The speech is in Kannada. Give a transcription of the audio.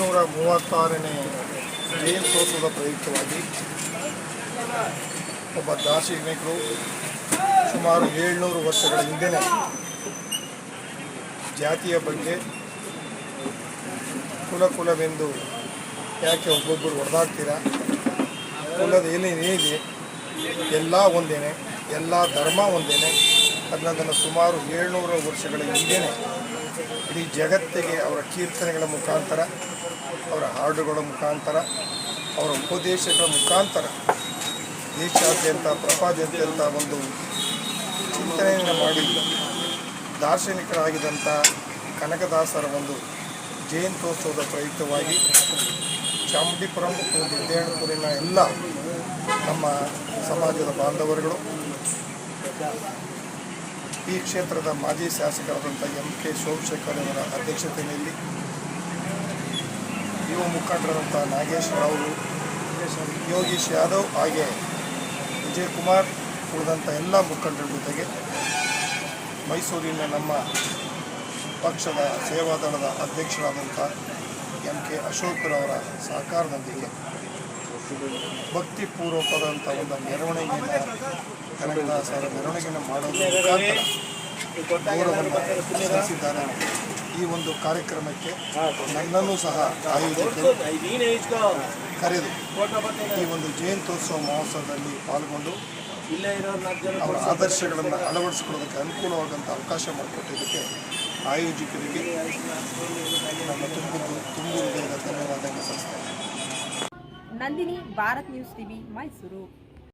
736ನೇ ಜಯಂತ್ಯೋತ್ಸವದ ಪ್ರಯುಕ್ತವಾಗಿ ಒಬ್ಬ ದಾರ್ಶನಿಕರು ಸುಮಾರು 700 ವರ್ಷಗಳ ಹಿಂದೆಯೇ ಜಾತಿಯ ಬಗ್ಗೆ ಕುಲವೆಂದು ಯಾಕೆ ಒಬ್ಬೊಬ್ಬರು ಹೊಡೆದಾಡ್ತೀರಾ, ಕುಲದ ಏನೇನಿದೆ ಎಲ್ಲ ಒಂದೇನೆ, ಎಲ್ಲ ಧರ್ಮ ಒಂದೇನೆ ಅನ್ನೋದನ್ನು ಸುಮಾರು 700 ವರ್ಷಗಳ ಹಿಂದೆಯೇ ಇಡೀ ಜಗತ್ತಿಗೆ ಅವರ ಕೀರ್ತನೆಗಳ ಮುಖಾಂತರ, ಅವರ ಹಾಡುಗಳ ಮುಖಾಂತರ, ಅವರ ಉಪದೇಶಗಳ ಮುಖಾಂತರ ದೇಶಾದ್ಯಂತ ಪ್ರಪಂಚಾದ್ಯಂತ ಒಂದು ಚಿಂತನೆಯನ್ನು ಮಾಡಿ ದಾರ್ಶನಿಕರಾಗಿದ್ದಂಥ ಕನಕದಾಸರ ಒಂದು ಜಯಂತ್ಯೋತ್ಸವದ ಪ್ರಯುಕ್ತವಾಗಿ ಚಾಮುಂಡಿಪುರಂ ಮತ್ತು ವಿದ್ಯಾರ್ಥಿಪುರಿನ ಎಲ್ಲ ನಮ್ಮ ಸಮಾಜದ ಬಾಂಧವರುಗಳು, ಈ ಕ್ಷೇತ್ರದ ಮಾಜಿ ಶಾಸಕರಾದಂಥ ಎಂ.ಕೆ. ಸೋಮಶೇಖರ್ ಅವರ ಅಧ್ಯಕ್ಷತೆಯಲ್ಲಿ ಯುವ ಮುಖಂಡರಾದಂಥ ನಾಗೇಶ್ ರಾವ್, ಯೋಗೀಶ್ ಯಾದವ್ ಹಾಗೆ ವಿಜಯಕುಮಾರ್ ಉಳಿದಂಥ ಎಲ್ಲ ಮುಖಂಡರ ಜೊತೆಗೆ ಮೈಸೂರಿನ ನಮ್ಮ ಪಕ್ಷದ ಸೇವಾದಳದ ಅಧ್ಯಕ್ಷರಾದಂಥ ಎಂ.ಕೆ. ಅಶೋಕರವರ ಸಹಕಾರದೊಂದಿಗೆ ಭಕ್ತಿಪೂರ್ವಕವಾದಂಥ ಒಂದು ಮೆರವಣಿಗೆಯನ್ನು ಕನಕದಾಸರ ಮೆರವಣಿಗೆಯನ್ನು ಮಾಡೋದ್ರ ಮುಖಾಂತರ ಗೌರವವನ್ನು ಸಲ್ಲಿಸಿದ್ದಾರೆ. ಈ ಒಂದು ಕಾರ್ಯಕ್ರಮಕ್ಕೆ ನನ್ನನ್ನು ಸಹ ಆಯೋಜಕರು ಕರೆದು ಈ ಒಂದು ಜಯಂತ್ಯೋತ್ಸವ ಮಹೋತ್ಸವದಲ್ಲಿ ಪಾಲ್ಗೊಂಡು ಅವರ ಆದರ್ಶಗಳನ್ನು ಅಳವಡಿಸಿಕೊಳ್ಳೋದಕ್ಕೆ ಅನುಕೂಲವಾದಂಥ ಅವಕಾಶ ಮಾಡಿಕೊಟ್ಟಿದ್ದಕ್ಕೆ ಆಯೋಜಕರಿಗೆ ನಮ್ಮ ತುಂಬು ಹೃದಯದ ಧನ್ಯವಾದಗಳನ್ನು ಸಲ್ಲಿಸ್ತೇನೆ. Nandini, Bharat news TV, Mysuru.